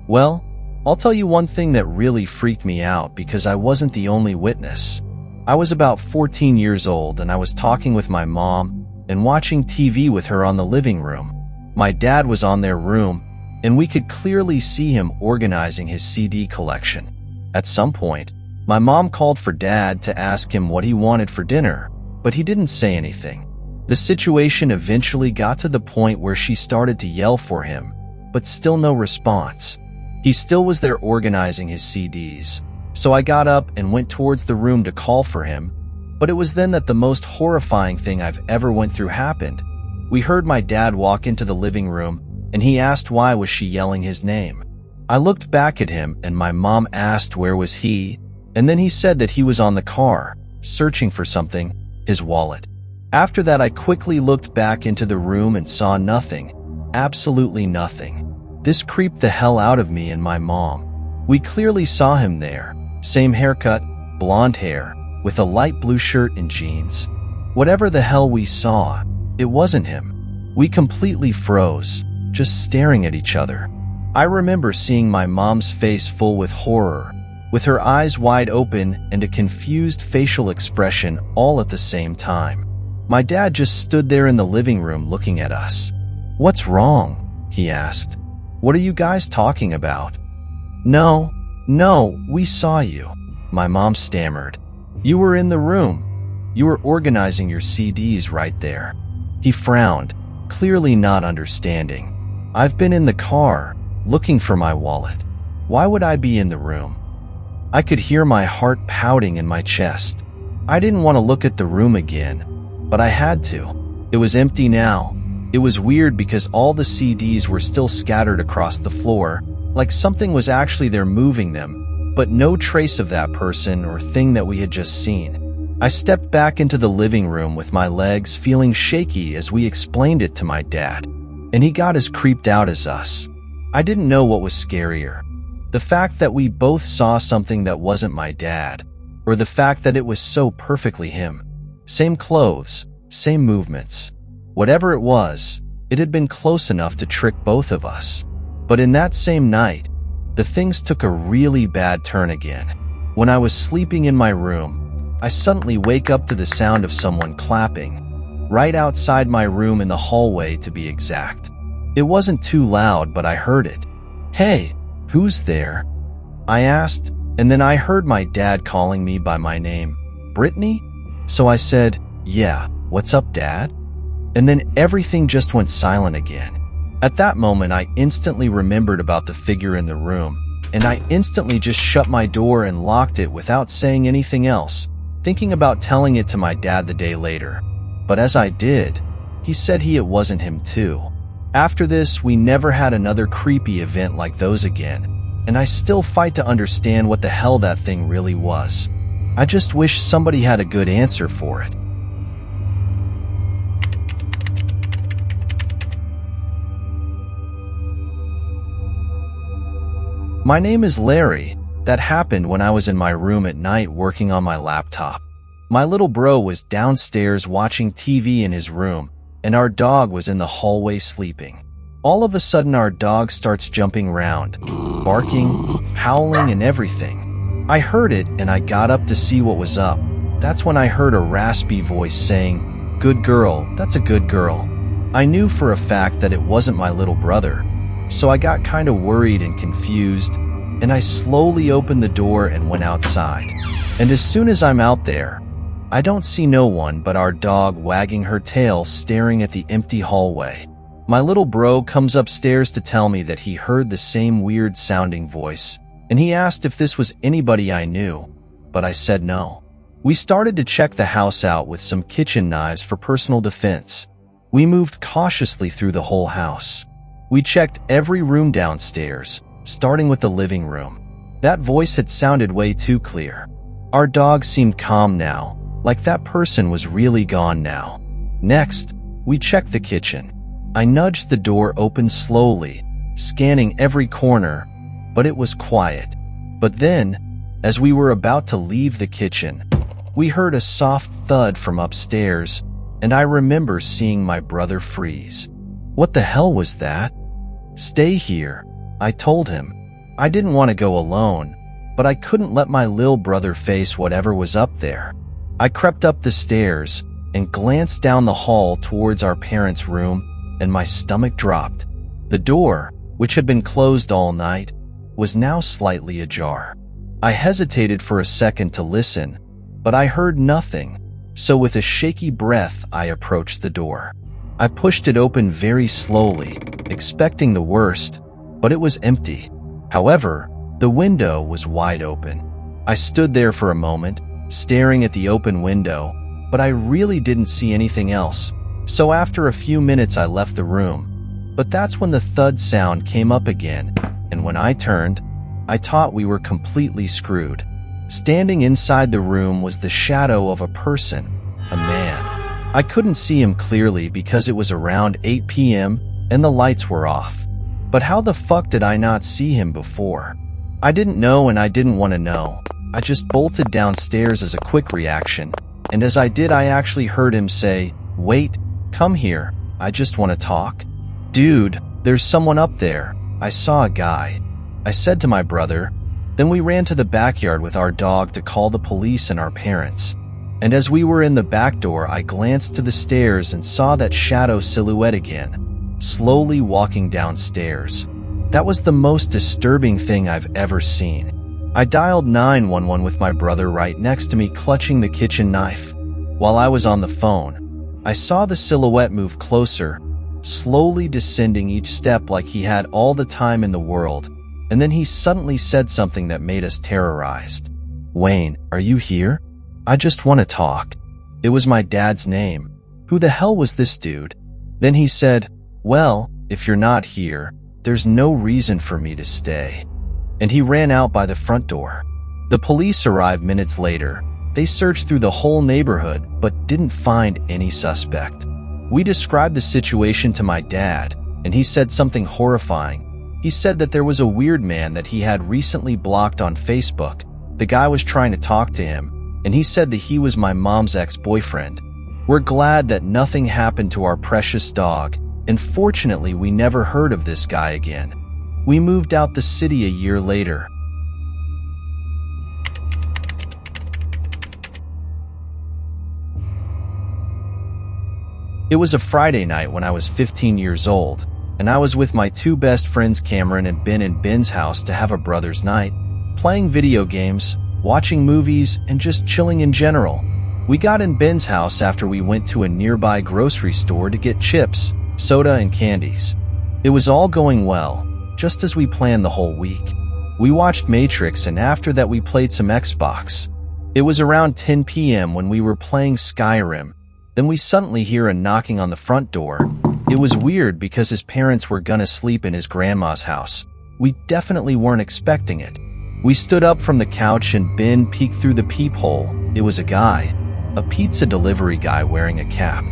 Well, I'll tell you one thing that really freaked me out because I wasn't the only witness. I was about 14 years old and I was talking with my mom and watching TV with her on the living room. My dad was on their room and we could clearly see him organizing his CD collection. At some point, my mom called for Dad to ask him what he wanted for dinner, but he didn't say anything. The situation eventually got to the point where she started to yell for him, but still no response. He still was there organizing his CDs, so I got up and went towards the room to call for him, but it was then that the most horrifying thing I've ever went through happened. We heard my dad walk into the living room, and he asked why was she yelling his name. I looked back at him and my mom asked where was he, and then he said that he was on the car, searching for something, his wallet. After that, I quickly looked back into the room and saw nothing, absolutely nothing. This creeped the hell out of me and my mom. We clearly saw him there, same haircut, blonde hair, with a light blue shirt and jeans. Whatever the hell we saw, it wasn't him. We completely froze, just staring at each other. I remember seeing my mom's face full with horror, with her eyes wide open and a confused facial expression all at the same time. My dad just stood there in the living room looking at us. "What's wrong?" he asked. "What are you guys talking about?" No, we saw you," my mom stammered. "You were in the room. You were organizing your CDs right there." He frowned, clearly not understanding. "I've been in the car, looking for my wallet. Why would I be in the room?" I could hear my heart pounding in my chest. I didn't want to look at the room again, but I had to. It was empty now. It was weird because all the CDs were still scattered across the floor, like something was actually there moving them, but no trace of that person or thing that we had just seen. I stepped back into the living room with my legs feeling shaky as we explained it to my dad, and he got as creeped out as us. I didn't know what was scarier. The fact that we both saw something that wasn't my dad, or the fact that it was so perfectly him. Same clothes, same movements. Whatever it was, it had been close enough to trick both of us. But in that same night, the things took a really bad turn again. When I was sleeping in my room, I suddenly wake up to the sound of someone clapping, right outside my room in the hallway to be exact. It wasn't too loud, but I heard it. "Hey, who's there?" I asked, and then I heard my dad calling me by my name. "Brittany?" So I said, "Yeah, what's up, Dad?" And then everything just went silent again. At that moment, I instantly remembered about the figure in the room, and I instantly just shut my door and locked it without saying anything else, thinking about telling it to my dad the day later. But as I did, he said it wasn't him too. After this, we never had another creepy event like those again, and I still fight to understand what the hell that thing really was. I just wish somebody had a good answer for it. My name is Larry. That happened when I was in my room at night working on my laptop. My little bro was downstairs watching TV in his room, and our dog was in the hallway sleeping. All of a sudden, our dog starts jumping around, barking, howling, and everything. I heard it, and I got up to see what was up. That's when I heard a raspy voice saying, "Good girl, that's a good girl." I knew for a fact that it wasn't my little brother, so I got kind of worried and confused, and I slowly opened the door and went outside. And as soon as I'm out there, I don't see no one but our dog wagging her tail staring at the empty hallway. My little bro comes upstairs to tell me that he heard the same weird sounding voice, and he asked if this was anybody I knew, but I said no. We started to check the house out with some kitchen knives for personal defense. We moved cautiously through the whole house. We checked every room downstairs, starting with the living room. That voice had sounded way too clear. Our dog seemed calm now, like that person was really gone now. Next, we checked the kitchen. I nudged the door open slowly, scanning every corner, but it was quiet. But then, as we were about to leave the kitchen, we heard a soft thud from upstairs, and I remember seeing my brother freeze. What the hell was that? "Stay here," I told him. I didn't want to go alone, but I couldn't let my lil brother face whatever was up there. I crept up the stairs and glanced down the hall towards our parents' room, and my stomach dropped. The door, which had been closed all night, was now slightly ajar. I hesitated for a second to listen, but I heard nothing, so with a shaky breath I approached the door. I pushed it open very slowly, expecting the worst, but it was empty. However, the window was wide open. I stood there for a moment, staring at the open window, but I really didn't see anything else, so after a few minutes I left the room. But that's when the thud sound came up again, and when I turned, I thought we were completely screwed. Standing inside the room was the shadow of a person, a man. I couldn't see him clearly because it was around 8 p.m. and the lights were off. But how the fuck did I not see him before? I didn't know and I didn't want to know. I just bolted downstairs as a quick reaction, and as I did I actually heard him say, "Wait, come here, I just want to talk." "Dude, there's someone up there. I saw a guy," I said to my brother. Then we ran to the backyard with our dog to call the police and our parents. And as we were in the back door, I glanced to the stairs and saw that shadow silhouette again, slowly walking downstairs. That was the most disturbing thing I've ever seen. I dialed 911 with my brother right next to me clutching the kitchen knife. While I was on the phone, I saw the silhouette move closer, slowly descending each step like he had all the time in the world. And then he suddenly said something that made us terrorized. "Wayne, are you here? I just want to talk." It was my dad's name. Who the hell was this dude? Then he said, "Well, if you're not here, there's no reason for me to stay." And he ran out by the front door. The police arrived minutes later. They searched through the whole neighborhood, but didn't find any suspect. We described the situation to my dad, and he said something horrifying. He said that there was a weird man that he had recently blocked on Facebook. The guy was trying to talk to him, and he said that he was my mom's ex-boyfriend. We're glad that nothing happened to our precious dog, and fortunately we never heard of this guy again. We moved out the city a year later. It was a Friday night when I was 15 years old, and I was with my two best friends Cameron and Ben in Ben's house to have a brother's night, playing video games, watching movies, and just chilling in general. We got in Ben's house after we went to a nearby grocery store to get chips, soda, and candies. It was all going well, just as we planned the whole week. We watched Matrix and after that we played some Xbox. It was around 10 p.m. when we were playing Skyrim. Then we suddenly hear a knocking on the front door. It was weird because his parents were gonna sleep in his grandma's house. We definitely weren't expecting it. We stood up from the couch and Ben peeked through the peephole. It was a guy, a pizza delivery guy wearing a cap.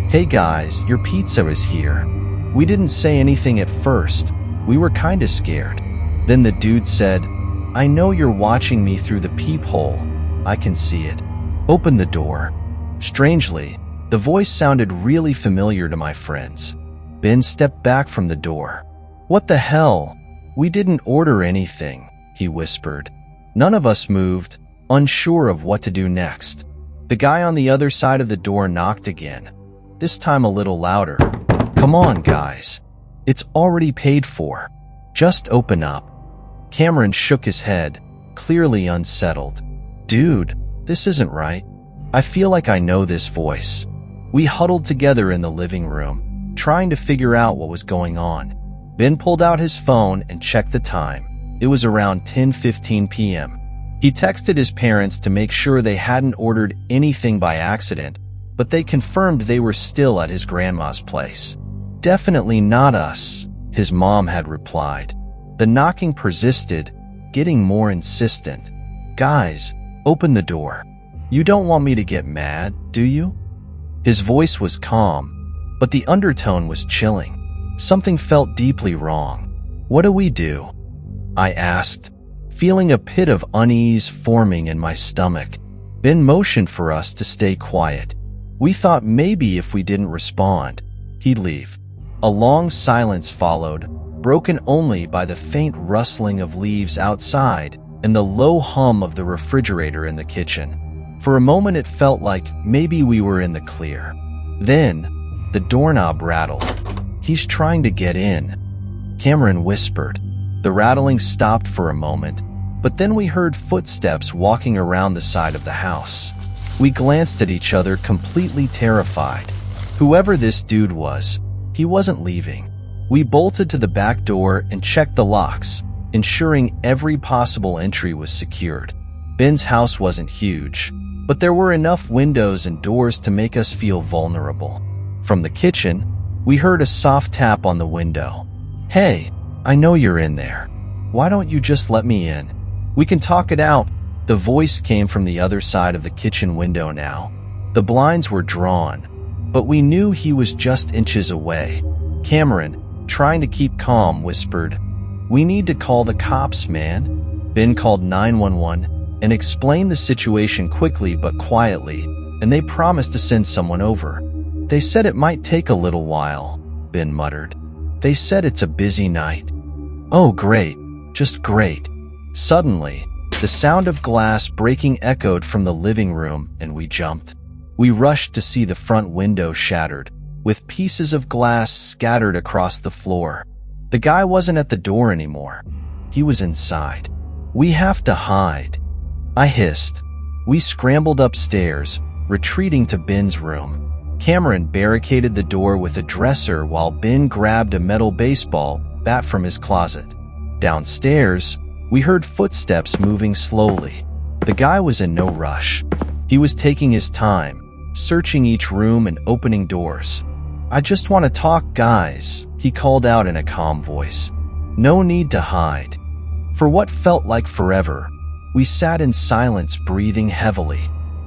"Hey guys, your pizza is here." We didn't say anything at first. We were kinda scared. Then the dude said, "I know you're watching me through the peephole. I can see it. Open the door." Strangely, the voice sounded really familiar to my friends. Ben stepped back from the door. "What the hell? We didn't order anything," he whispered. None of us moved, unsure of what to do next. The guy on the other side of the door knocked again, this time a little louder. "Come on, guys. It's already paid for. Just open up." Cameron shook his head, clearly unsettled. "Dude, this isn't right. I feel like I know this voice." We huddled together in the living room, trying to figure out what was going on. Ben pulled out his phone and checked the time. It was around 10:15 p.m. He texted his parents to make sure they hadn't ordered anything by accident, but they confirmed they were still at his grandma's place. "Definitely not us," his mom had replied. The knocking persisted, getting more insistent. "Guys, open the door. You don't want me to get mad, do you?" His voice was calm, but the undertone was chilling. Something felt deeply wrong. "What do we do?" I asked, feeling a pit of unease forming in my stomach. Ben motioned for us to stay quiet. We thought maybe if we didn't respond, he'd leave. A long silence followed, broken only by the faint rustling of leaves outside and the low hum of the refrigerator in the kitchen. For a moment it felt like maybe we were in the clear. Then, the doorknob rattled. "He's trying to get in," Cameron whispered. The rattling stopped for a moment, but then we heard footsteps walking around the side of the house. We glanced at each other, completely terrified. Whoever this dude was, he wasn't leaving. We bolted to the back door and checked the locks, ensuring every possible entry was secured. Ben's house wasn't huge, but there were enough windows and doors to make us feel vulnerable. From the kitchen, we heard a soft tap on the window. "Hey, I know you're in there. Why don't you just let me in? We can talk it out." The voice came from the other side of the kitchen window now. The blinds were drawn, but we knew he was just inches away. Cameron, trying to keep calm, whispered, "We need to call the cops, man." Ben called 911 and explained the situation quickly but quietly, and they promised to send someone over. "They said it might take a little while," Ben muttered. "They said it's a busy night." "Oh, great. Just great." Suddenly, the sound of glass breaking echoed from the living room, and we jumped. We rushed to see the front window shattered, with pieces of glass scattered across the floor. The guy wasn't at the door anymore. He was inside. "We have to hide," I hissed. We scrambled upstairs, retreating to Ben's room. Cameron barricaded the door with a dresser while Ben grabbed a metal baseball bat from his closet. Downstairs, we heard footsteps moving slowly. The guy was in no rush. He was taking his time, searching each room and opening doors. "I just want to talk, guys," he called out in a calm voice. "No need to hide." For what felt like forever, we sat in silence, breathing heavily.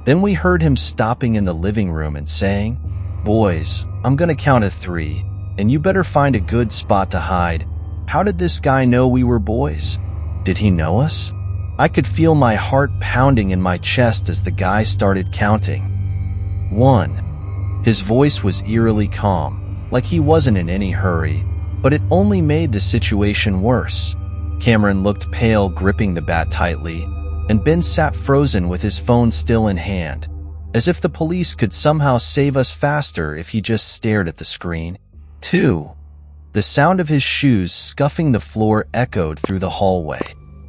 Then we heard him stopping in the living room and saying, "Boys, I'm gonna count to 3, and you better find a good spot to hide." How did this guy know we were boys? Did he know us? I could feel my heart pounding in my chest as the guy started counting. 1. His voice was eerily calm, like he wasn't in any hurry, but it only made the situation worse. Cameron looked pale, gripping the bat tightly, and Ben sat frozen with his phone still in hand, as if the police could somehow save us faster if he just stared at the screen. 2. The sound of his shoes scuffing the floor echoed through the hallway.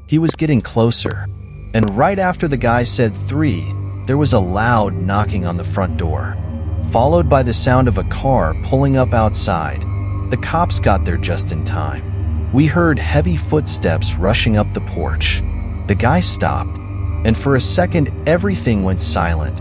He was getting closer, and right after the guy said 3, there was a loud knocking on the front door, followed by the sound of a car pulling up outside. The cops got there just in time. We heard heavy footsteps rushing up the porch. The guy stopped, and for a second everything went silent.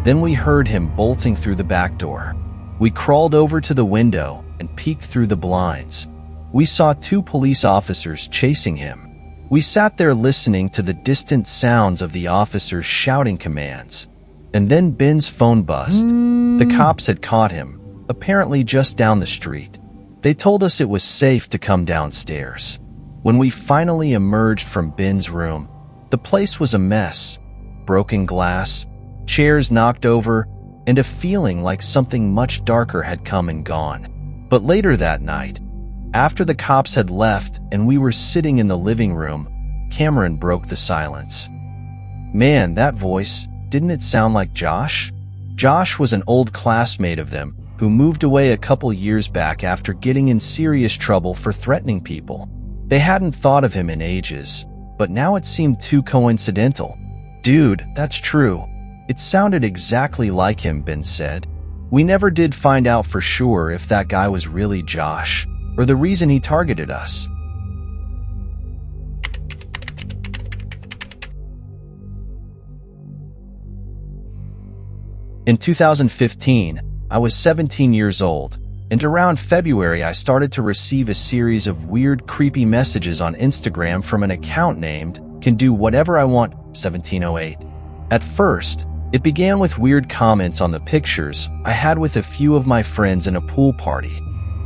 Then we heard him bolting through the back door. We crawled over to the window and peeked through the blinds. We saw 2 police officers chasing him. We sat there listening to the distant sounds of the officers shouting commands. And then Ben's phone buzzed. The cops had caught him, apparently just down the street. They told us it was safe to come downstairs. When we finally emerged from Ben's room, the place was a mess. Broken glass, chairs knocked over, and a feeling like something much darker had come and gone. But later that night, after the cops had left and we were sitting in the living room, Cameron broke the silence. "Man, that voice, didn't it sound like Josh?" Josh was an old classmate of them who moved away a couple years back after getting in serious trouble for threatening people. They hadn't thought of him in ages, but now it seemed too coincidental. "Dude, that's true. It sounded exactly like him," Ben said. We never did find out for sure if that guy was really Josh, or the reason he targeted us. In 2015, I was 17 years old, and around February I started to receive a series of weird, creepy messages on Instagram from an account named "Can Do Whatever I Want 1708. At first, it began with weird comments on the pictures I had with a few of my friends in a pool party.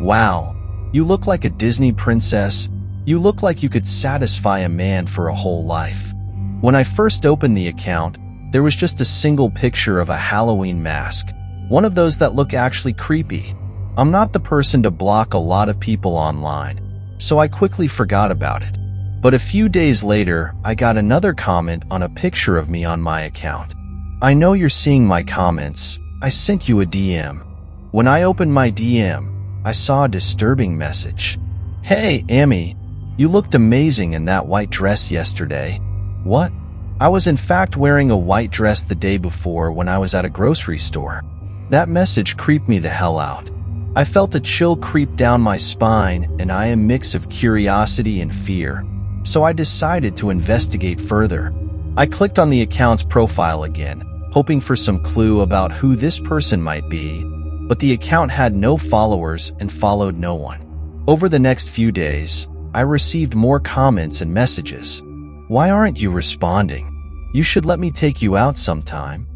"Wow, you look like a Disney princess. You look like you could satisfy a man for a whole life." When I first opened the account, there was just a single picture of a Halloween mask, one of those that look actually creepy. I'm not the person to block a lot of people online, so I quickly forgot about it. But a few days later, I got another comment on a picture of me on my account. I know you're seeing my comments. I sent you a DM. When I opened my DM, I saw a disturbing message. Hey, Amy, you looked amazing in that white dress yesterday. What? I was in fact wearing a white dress the day before when I was at a grocery store. That message creeped me the hell out. I felt a chill creep down my spine, and I am a mix of curiosity and fear. So I decided to investigate further. I clicked on the account's profile again, hoping for some clue about who this person might be, but the account had no followers and followed no one. Over the next few days, I received more comments and messages. Why aren't you responding? You should let me take you out sometime.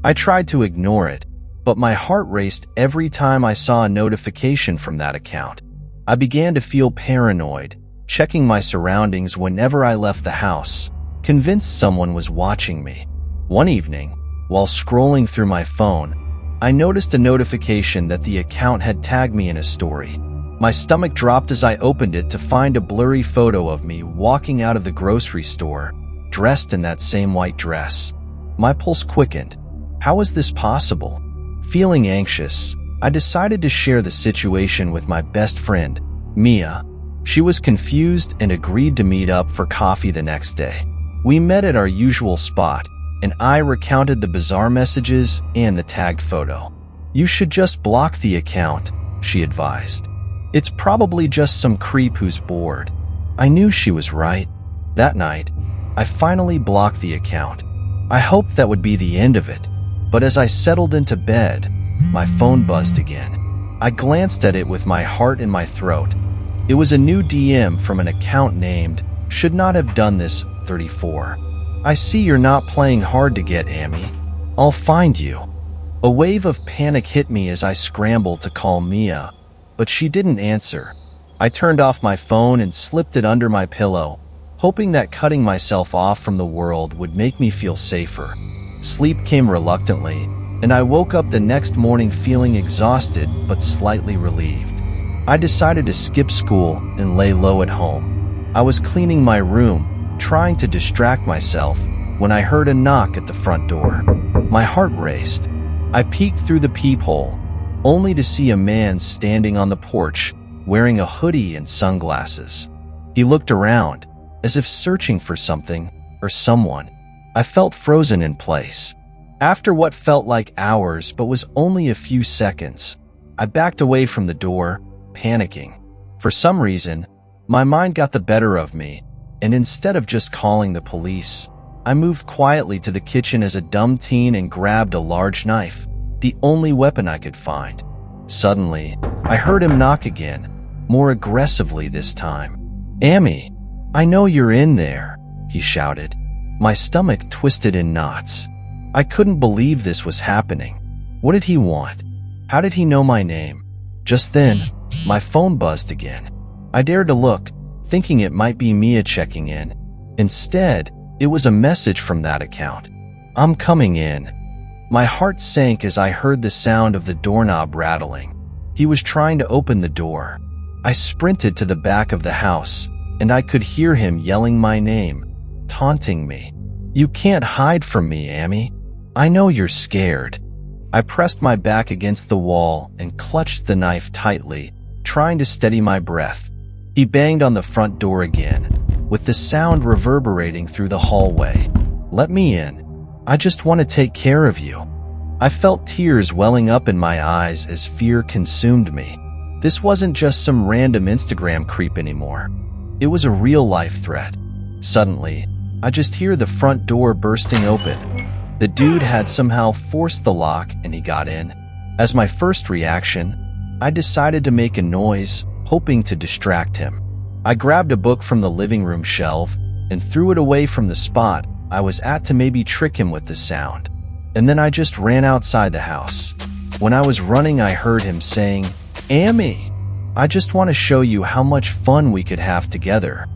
I tried to ignore it, but my heart raced every time I saw a notification from that account. I began to feel paranoid, checking my surroundings whenever I left the house, convinced someone was watching me. One evening, while scrolling through my phone, I noticed a notification that the account had tagged me in a story. My stomach dropped as I opened it to find a blurry photo of me walking out of the grocery store, dressed in that same white dress. My pulse quickened. How was this possible? Feeling anxious, I decided to share the situation with my best friend, Mia. She was confused and agreed to meet up for coffee the next day. We met at our usual spot, and I recounted the bizarre messages and the tagged photo. You should just block the account, she advised. It's probably just some creep who's bored. I knew she was right. That night, I finally blocked the account. I hoped that would be the end of it, but as I settled into bed, my phone buzzed again. I glanced at it with my heart in my throat. It was a new DM from an account named Should Not Have Done This 34. I see you're not playing hard to get, Amy. I'll find you. A wave of panic hit me as I scrambled to call Mia, but she didn't answer. I turned off my phone and slipped it under my pillow, hoping that cutting myself off from the world would make me feel safer. Sleep came reluctantly, and I woke up the next morning feeling exhausted but slightly relieved. I decided to skip school and lay low at home. I was cleaning my room, trying to distract myself, when I heard a knock at the front door. My heart raced. I peeked through the peephole, only to see a man standing on the porch, wearing a hoodie and sunglasses. He looked around, as if searching for something or someone. I felt frozen in place. After what felt like hours but was only a few seconds, I backed away from the door, panicking. For some reason, my mind got the better of me, and instead of just calling the police, I moved quietly to the kitchen as a dumb teen and grabbed a large knife, the only weapon I could find. Suddenly, I heard him knock again, more aggressively this time. "Amy, I know you're in there," he shouted. My stomach twisted in knots. I couldn't believe this was happening. What did he want? How did he know my name? Just then, my phone buzzed again. I dared to look, thinking it might be Mia checking in. Instead, it was a message from that account. "I'm coming in." My heart sank as I heard the sound of the doorknob rattling. He was trying to open the door. I sprinted to the back of the house, and I could hear him yelling my name, taunting me. "You can't hide from me, Amy. I know you're scared." I pressed my back against the wall and clutched the knife tightly, trying to steady my breath. He banged on the front door again, with the sound reverberating through the hallway. "Let me in. I just want to take care of you." I felt tears welling up in my eyes as fear consumed me. This wasn't just some random Instagram creep anymore. It was a real-life threat. Suddenly, I just hear the front door bursting open. The dude had somehow forced the lock and he got in. As my first reaction, I decided to make a noise, hoping to distract him. I grabbed a book from the living room shelf and threw it away from the spot I was at to maybe trick him with the sound. And then I just ran outside the house. When I was running, I heard him saying, "Amy, I just want to show you how much fun we could have together."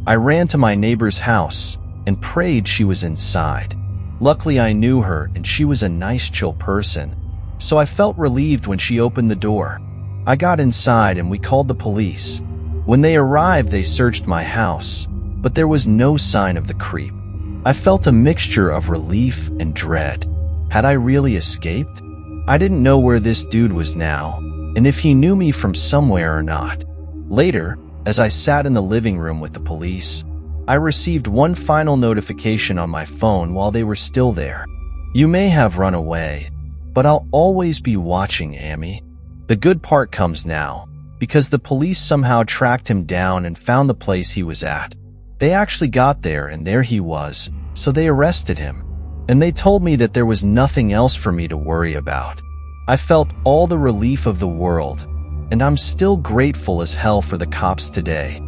I ran to my neighbor's house and prayed she was inside. Luckily, I knew her and she was a nice, chill person, so I felt relieved when she opened the door. I got inside and we called the police. When they arrived, they searched my house, but there was no sign of the creep. I felt a mixture of relief and dread. Had I really escaped? I didn't know where this dude was now, and if he knew me from somewhere or not. Later, as I sat in the living room with the police, I received one final notification on my phone while they were still there. You may have run away, but I'll always be watching, Amy. The good part comes now, because the police somehow tracked him down and found the place he was at. They actually got there, and there he was, so they arrested him. And they told me that there was nothing else for me to worry about. I felt all the relief of the world, and I'm still grateful as hell for the cops today.